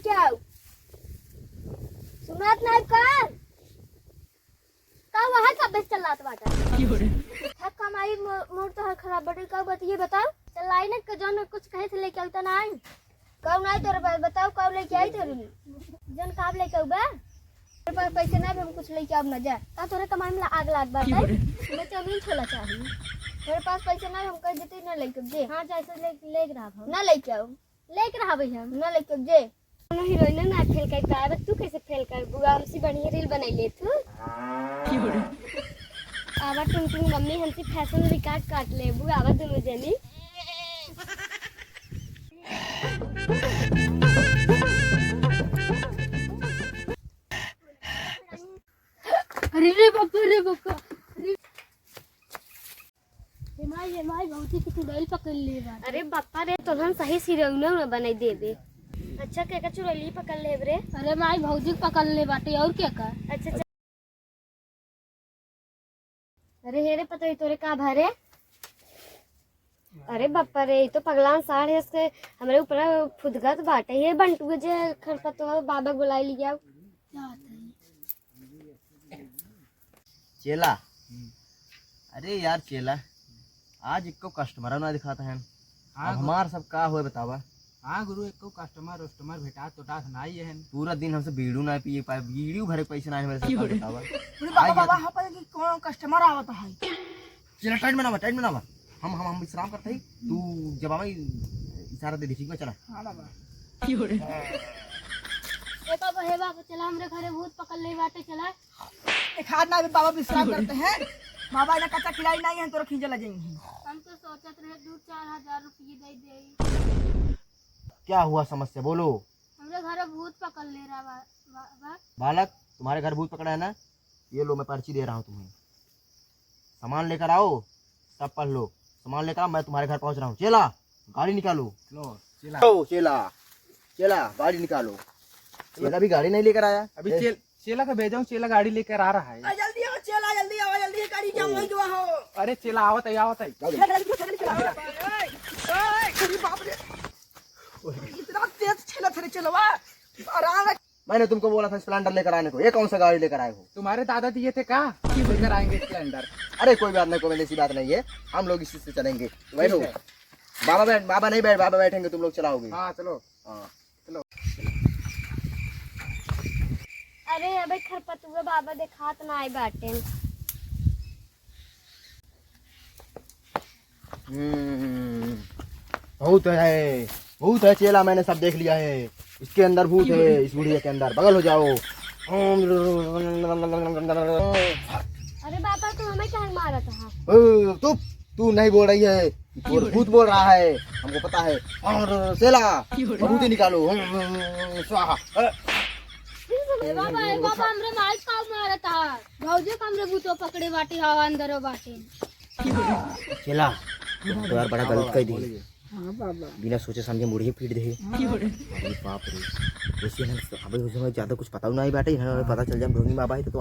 लेके आओ। सुनात नहीं कर का वहां का बेच चलात बाटा था कमाई मोर तो खराब बड़ी का बात ये बताओ चलाई ना जौन कुछ कहे से लेके आउता ना कब नहीं तोरे पास बताओ कब लेके आई तोरे जन कब लेके आऊबा तेरे पास पैसे ना हम कुछ लेके आब ना जा का तोरे कमाई में आग लाग बात है मैं जमीन छोला चाहिए तेरे पास पैसे ना हम कह देते ना लेके दे हां जैसे ले रहा ना लेके आओ लेके रहा भाई हम ना लेके दे ना हीरोइन ना फेल कर पाए तू कैसे फेल कर बुआ हमसे बढ़िया रील बनाई ले तू आवा टुन मम्मी हमसे फैशन रिकॉर्ड काट ले बुआ आवा दोनों जनी रे बापा माई बहुती की चुड़ैल पकड़ ले बा अरे बापा रे तो हम सही सिरौना में बनाई देबे अच्छा क्या का चुड़ैली पकड़ ले रे अरे माई भौजी पकड़ ले बाटे और क्या का अच्छा अरे हेरे पता ही तोरे का भरे अरे बापा रे तो पगलान साढ़े से हमारे ऊपर फुदगत बाटे ये बंटू जे खरपतो बाबा बुलाई लिया चेला अरे यार चेला आज इको कस्टमर ना दिखाता है हमार सब का हुए बतावा। हाँ गुरु एक कस्टमर भेटा तो टास ना ही है पूरा दिन हमसे बीड़ू ना पिए पाए बीड़ू भरे पैसे ना है मेरे साथ बतावा। बाबा हां पर कि कौन कस्टमर आवत है चला टाइट में ना हम विश्राम करते ही तू जब हमें इशारा दे दी ठीक है चला। हां बाबा हे बाबा चला हमरे घरे भूत पकड़ ले बाटे चला एक हाथ ना बाबा विश्राम करते हैं बाबा ना कच्चा खिलाई नहीं है तो खींचे लगेंगे हम तो सोचत रहे 2-4 हजार रुपये दे दे क्या हुआ समस्या बोलो। हमरे घरे भूत पकड़ ले रहा बा बालक तुम्हारे घर भूत पकड़ा है ना ये लो मैं पर्ची दे रहा हूँ तुम्हें सामान लेकर आओ सब पढ़ लो सामान लेकर आओ मैं तुम्हारे घर पहुँच रहा हूँ। चेला गाड़ी निकालो लो चेला गाड़ी निकालो। चेला भी गाड़ी नहीं लेकर आया अभी चेला का भेजा हूँ चेला गाड़ी लेकर आ रहा है जल्दी आओ चेला जल्दी आओ जल्दी गाड़ी जाम होई जो हो अरे चेला आवत है बाप रे इतना तेज चला थे चलवा आराम। मैंने तुमको बोला था स्प्लेंडर लेकर आने को ये कौन सा गाड़ी लेकर आए हो। तुम्हारे दादा दिए थे का लेकर आएंगे स्प्लेंडर। अरे कोई बात नहीं कोई ऐसी बात नहीं है हम लोग इसी से चलेंगे बैठो बाबा नहीं बाबा बैठेंगे तुम लोग चलाओगे। हाँ चलो चलो। अरे अबे खरपतुआ बाबा देखात ना आई बाटे बहुत है चेला मैंने सब देख लिया है इसके अंदर भूत है इस बुढ़िया के अंदर बगल हो जाओ। अरे बाबा तू हमें क्या मारा था तू नहीं बोल रही है भूत बोल रहा है हमको पता है। चेला भूत ही निकालो स्वाहा। बाबा हमरे माल का मारा था भौजी हमरे भूतो पकड़े बाटे हवा अंदर बाटे चेला तो यार बड़ा गलत कर दी। हाँ बाबा बिना सोचे समझे मुड़िए पीट दे। अरे बाप रे वैसे अबे उसे ज्यादा कुछ पता नहीं बाटे हमें पता चल जाए ढोंगी बाबा है तो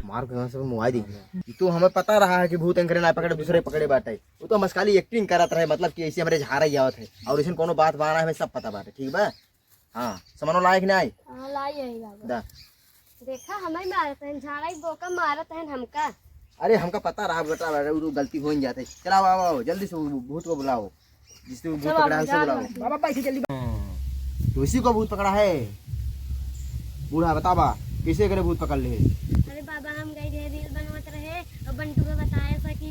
मार के सब मुआई देंगे। तो हमें पता रहा है कि भूत अंकरे ना पकड़े दूसरे पकड़े बाटे वो तो मस्काली एक्टिंग करत रहे मतलब कि ऐसे हमारे झारा ही आवत है और इसमें कोनो बात बाना है हमें सब पता बाटे ठीक बा। हाँ सामानो लायक नहीं आई लाई है बाबा देखा हमें मारत है झाड़ा ही बोका मारत है हमका। अरे हमका पता रहा बेटा गलती हो ही जाते। चलाओ आओ जल्दी से भूत को बुलाओ जिसने भूत पकड़ा है उसे बुलाओ। बाबा बैठे जल्दी तो इसी को भूत पकड़ा है बूढ़ा बतावा किसे करे भूत पकड़ ले। अरे बाबा हम गए थे रील बनवत रहे और बंटू को बताया था कि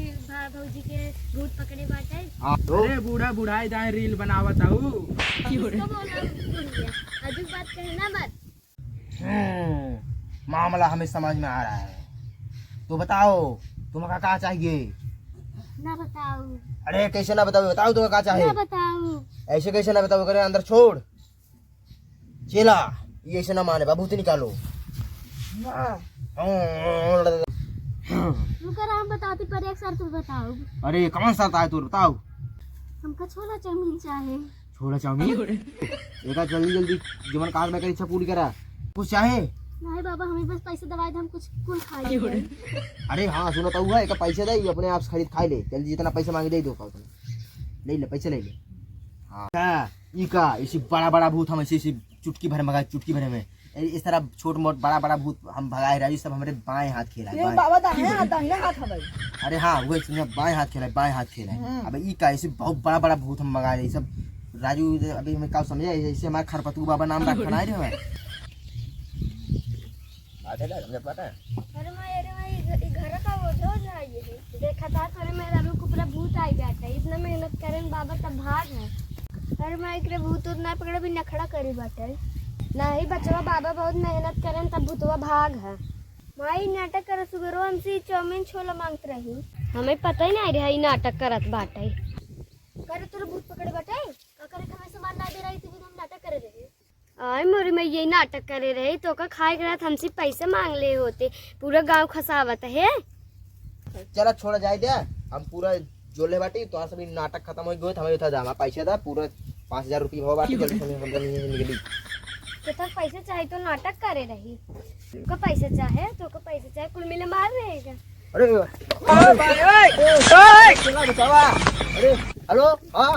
भौजी के भूत पकड़े बाटे। अरे बूढ़ा बुढ़ाई जाए रील बनावत हूँ अजूब बात कहे ना बात मामला हमें समझ में आ रहा है तो बताओ तुम्हें क्या चाहिए। ना बताओ। अरे कैसे ना बताओ बताओ तुम्हें क्या चाहिए। ना बताओ ऐसे कैसे ना बताओ करे अंदर छोड़ चेला ये ऐसे ना माने बाबू निकालो। रुको हम बताती पर एक शर्त बताओ। अरे कौन सा है तू बताओ। हमका छोला चाउमीन चाहे। छोला चाउमीन देखा जल्दी जल्दी जीवन काल में कर इच्छा पूरी करा कुछ चाहे। नहीं बाबा हमें बस पैसे दवाई हम कुछ कुल खाए। अरे हाँ सुनो तो हुआ एक पैसे दे अपने आप खरीद खा ले जल्दी जितना पैसा मांगे दे दो ले ले पैसे ले ले। हाँ ई का इसी बड़ा बड़ा भूत हम ऐसे चुटकी भर में भगाए, चुटकी भरे में। इस तरह छोट मोट बड़ा बड़ा भूत हम भगाए राजू, सब हमारे बाएं हाथ खेला ये है। बाबा दाहिने हाथ हवे। अरे हाँ वही सुनिए, बाएं हाथ खेला है, बाएं हाथ खेला है। अब ई का ऐसे बहुत बड़ा बड़ा भूत हम भगाए सब राजू। अभी हमें क्या समझे, ऐसे हमारे खरपतू बाबा नाम रखना है रे। पता है अरे माई ये घर का वो रोज है ये देखा था तोरे मेरा रूम को पूरा भूत आई बैठा है, इतना मेहनत करें बाबा तब भाग है। अरे माई एकरे भूत ना पकड़े भी नखड़ा करी बाटे नहीं बचवा, बाबा बहुत मेहनत करें तब भूतवा भाग है। माई नाटक कर सुगरो हमसे चाउमीन छोला मांगत रही, हमें पता ही नहीं रहा नाटक करत बाटे। करे तोरे भूत पकड़े बाटे का करे हमें सामान ला दे रही थी, हम नाटक करे रहे। आय मोरी में यही नाटक करे रही तो का खाए के रात हमसे पैसे मांग ले होते, पूरा गांव खसावत है। चला छोड़ा जाए दे, हम पूरा जोले बाटी तो सभी नाटक खत्म हो गए। हमें था हमारा पैसा था पूरा 5000 रुपये भाव बाटी निकली। तो तक पैसे चाहे तो नाटक करे रही, को पैसे चाहे तो को पैसे चाहे कुल मिले मार रहेगा। अरे ओए चला बचावा। अरे हेलो हाँ